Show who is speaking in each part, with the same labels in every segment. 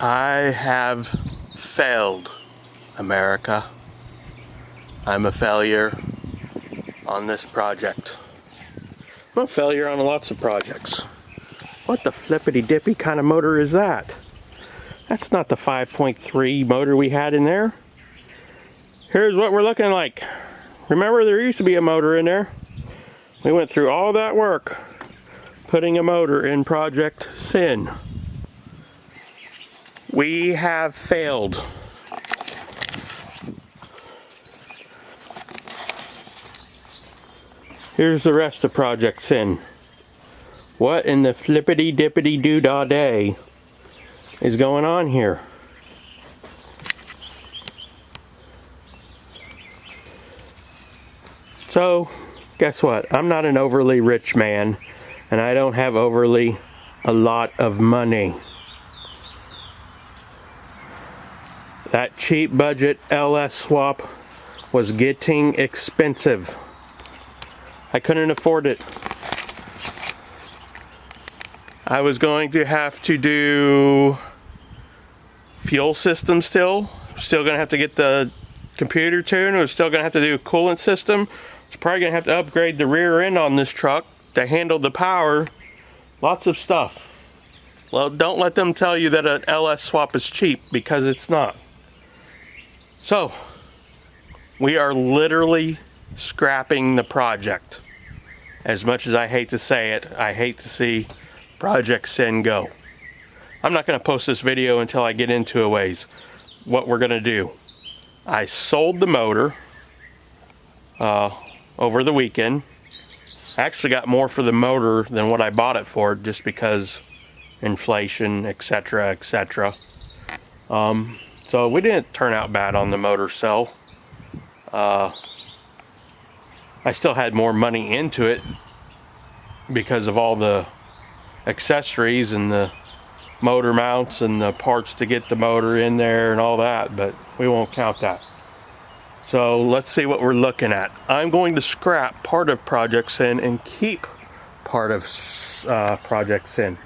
Speaker 1: I have failed, America. I'm a failure on this project. I'm a failure on lots of projects. What the flippity dippy kind of motor is that? That's not the 5.3 motor we had in there. Here's what we're looking like. Remember, there used to be a motor in there. We went through all that work putting a motor in Project Sin. We have failed. Here's the rest of Project Sin. What in the flippity dippity doo-dah day is going on here? So, guess what? I'm not an overly rich man, and I don't have overly a lot of money. That cheap budget LS swap was getting expensive. I couldn't afford it. I was going to have to do fuel system still going to have to get the computer tuned. I was still going to have to do a coolant system. I was probably going to have to upgrade the rear end on this truck to handle the power. Lots of stuff. Well, don't let them tell you that an LS swap is cheap, because it's not. So, we are literally scrapping the project. As much as I hate to say it, I hate to see Project Sin go. I'm not going to post this video until I get into a ways what we're going to do. I sold the motor over the weekend. I actually got more for the motor than what I bought it for, just because inflation, etc., etc. So we didn't turn out bad on the motor sell. I still had more money into it because of all the accessories and the motor mounts and the parts to get the motor in there and all that, but we won't count that. So let's see what we're looking at. I'm going to scrap part of Project Sin and keep part of Project Sin.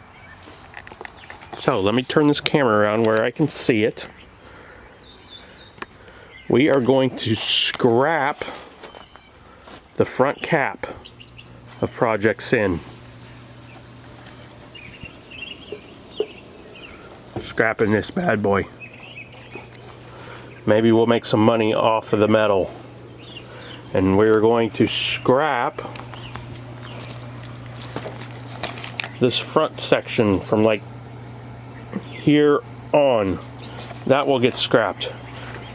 Speaker 1: So let me turn this camera around where I can see it. We are going to scrap the front cap of Project Sin. Scrapping this bad boy. Maybe we'll make some money off of the metal. And we're going to scrap this front section from like here on. That will get scrapped.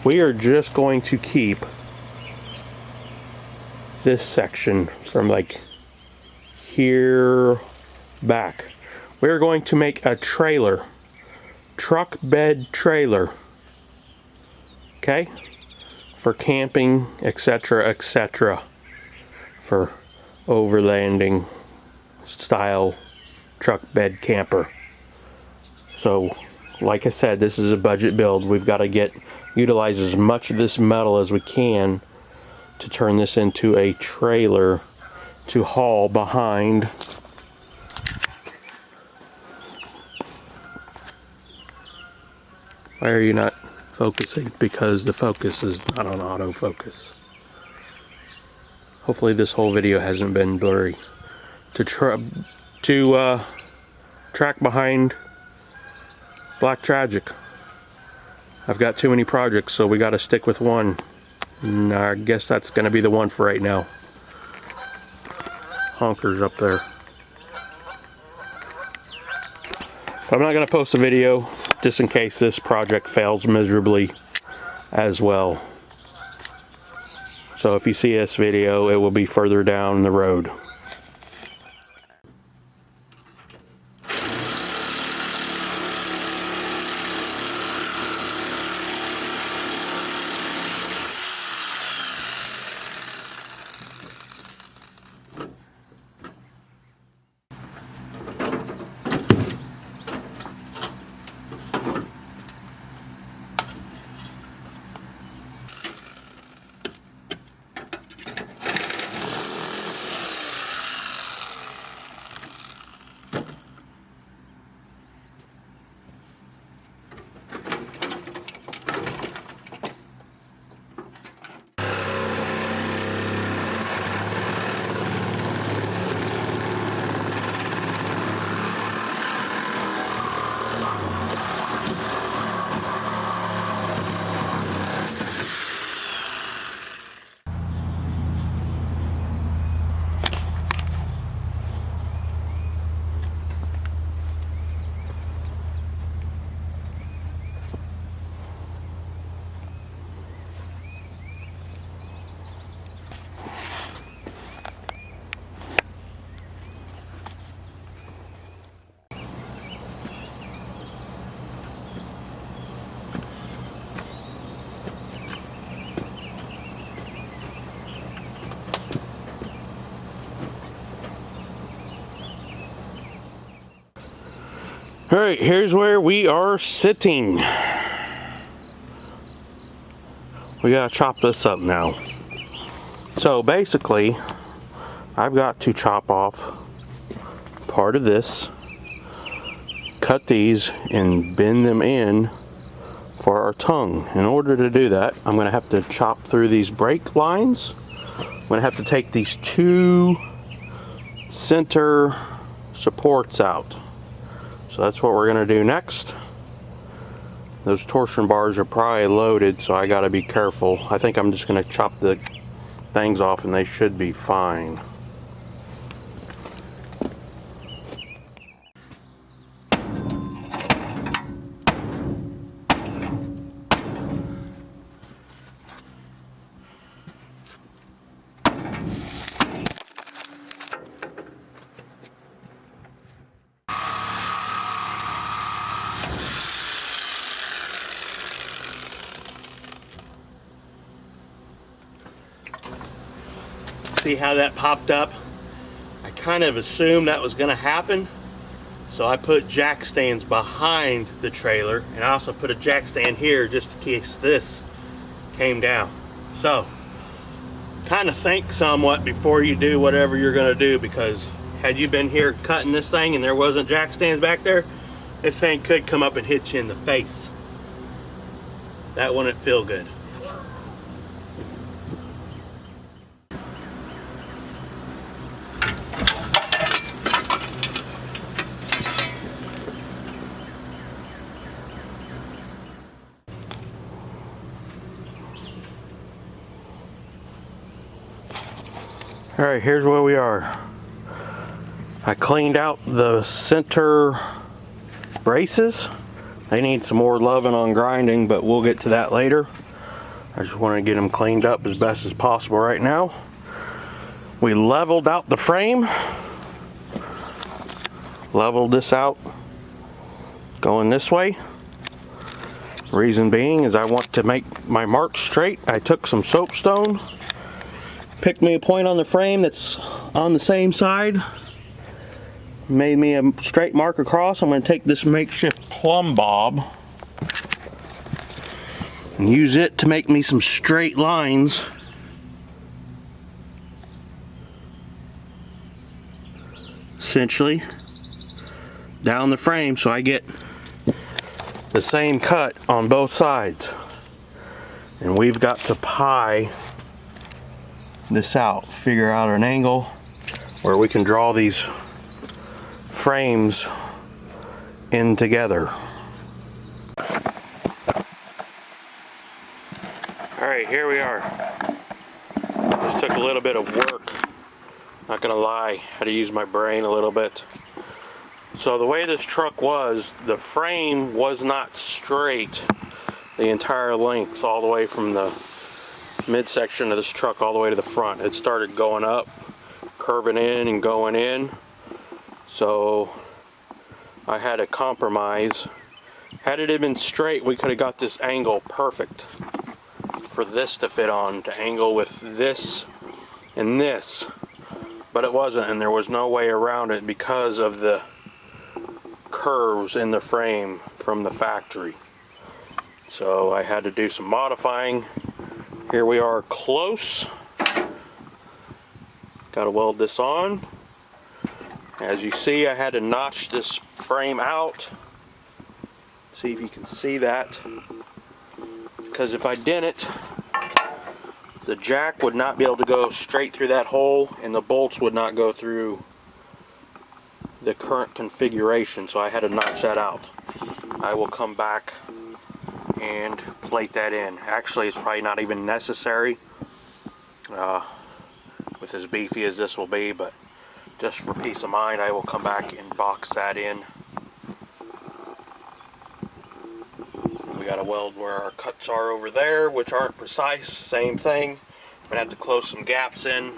Speaker 1: We are just going to keep this section from like here back. We're going to make a trailer, truck bed trailer, okay, for camping, etc., etc., for overlanding style truck bed camper. So like I said, this is a budget build. We've got to utilize as much of this metal as we can to turn this into a trailer to haul behind. Why are you not focusing? Because the focus is not on autofocus. Hopefully this whole video hasn't been blurry. To track behind Black Tragic. I've got too many projects, so we got to stick with one. And I guess that's going to be the one for right now. Honkers up there. But I'm not going to post a video just in case this project fails miserably as well. So if you see this video, it will be further down the road. All right, here's where we are sitting. We gotta chop this up now. So basically, I've got to chop off part of this, cut these, and bend them in for our tongue. In order to do that, I'm gonna have to chop through these brake lines. I'm gonna have to take these two center supports out. So that's what we're gonna do next. Those torsion bars are probably loaded, so I gotta be careful. I think I'm just gonna chop the things off and they should be fine. See how that popped up? I kind of assumed that was gonna happen. So I put jack stands behind the trailer, and I also put a jack stand here just in case this came down. So kind of think somewhat before you do whatever you're gonna do, because had you been here cutting this thing and there wasn't jack stands back there, this thing could come up and hit you in the face. That wouldn't feel good. All right, here's where we are. I cleaned out the center braces. They need some more loving on grinding, but we'll get to that later. I just want to get them cleaned up as best as possible right now. We leveled out the frame. Leveled this out going this way. Reason being is I want to make my mark straight. I took some soapstone, picked me a point on the frame that's on the same side, made me a straight mark across. I'm going to take this makeshift plumb bob and use it to make me some straight lines essentially down the frame, so I get the same cut on both sides. And we've got to pie this out, figure out an angle where we can draw these frames in together. All right, here we are. This took a little bit of work, not gonna lie. Had to use my brain a little bit. So the way this truck was, the frame was not straight the entire length, all the way from the midsection of this truck all the way to the front. It started going up, curving in and going in. So I had to compromise. Had it been straight, we could have got this angle perfect for this to fit on, to angle with this and this. But it wasn't, and there was no way around it because of the curves in the frame from the factory. So I had to do some modifying. Here we are close. Got to weld this on. As you see, I had to notch this frame out. See if you can see that. Because if I didn't, the jack would not be able to go straight through that hole, and the bolts would not go through the current configuration, so I had to notch that out. I will come back and plate that in. Actually, it's probably not even necessary with as beefy as this will be, but just for peace of mind, I will come back and box that in. We got to weld where our cuts are over there, which aren't precise. Same thing. I'm gonna have to close some gaps in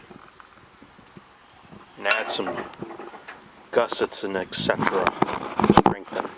Speaker 1: and add some gussets and etc. to strengthen.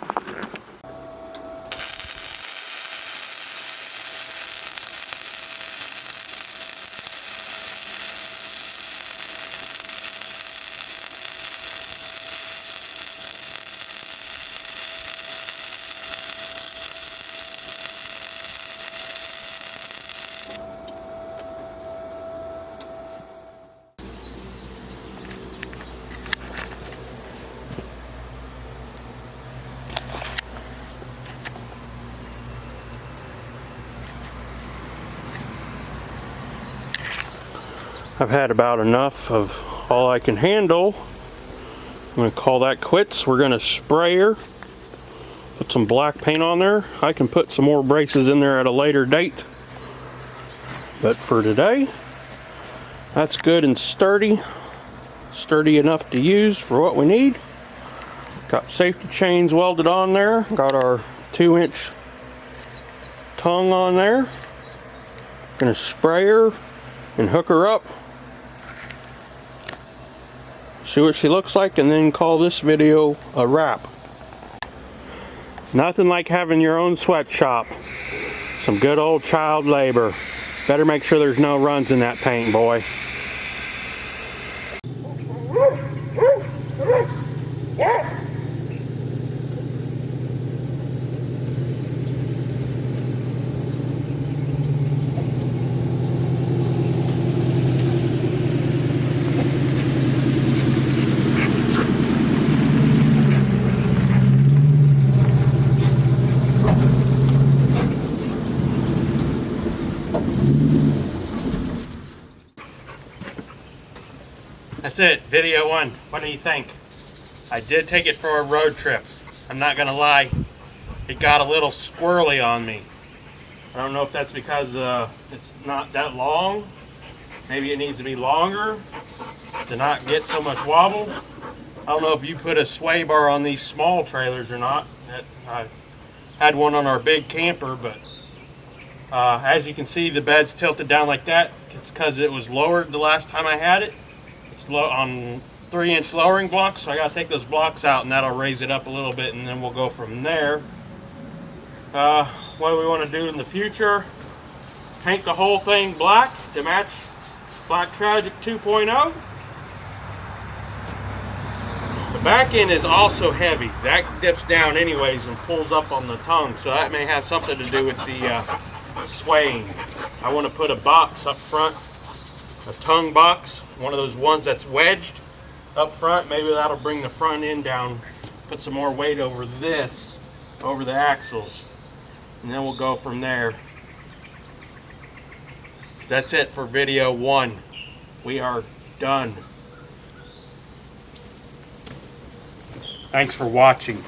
Speaker 1: I've had about enough of all I can handle. I'm going to call that quits. We're going to spray her. Put some black paint on there. I can put some more braces in there at a later date. But for today, that's good and sturdy. Sturdy enough to use for what we need. Got safety chains welded on there. Got our 2-inch tongue on there. Gonna spray her and hook her up. See what she looks like and then call this video a wrap. Nothing like having your own sweatshop. Some good old child labor. Better make sure there's no runs in that paint, boy. That's it, video 1. What do you think? I did take it for a road trip. I'm not gonna lie, it got a little squirrely on me. I don't know if that's because it's not that long. Maybe it needs to be longer to not get so much wobble. I don't know if you put a sway bar on these small trailers or not. I had one on our big camper, but as you can see, the bed's tilted down like that. It's because it was lowered the last time I had it. It's low on 3-inch lowering blocks, so I gotta take those blocks out and that'll raise it up a little bit, and then we'll go from there. What do we want to do in the future? Paint the whole thing black to match Black Tragic 2.0. The back end is also heavy. That dips down anyways and pulls up on the tongue, so that may have something to do with the swaying. I want to put a box up front, a tongue box, one of those ones that's wedged up front. Maybe that'll bring the front end down, put some more weight over this, over the axles, and then we'll go from there. That's it for video 1. We are done. Thanks for watching.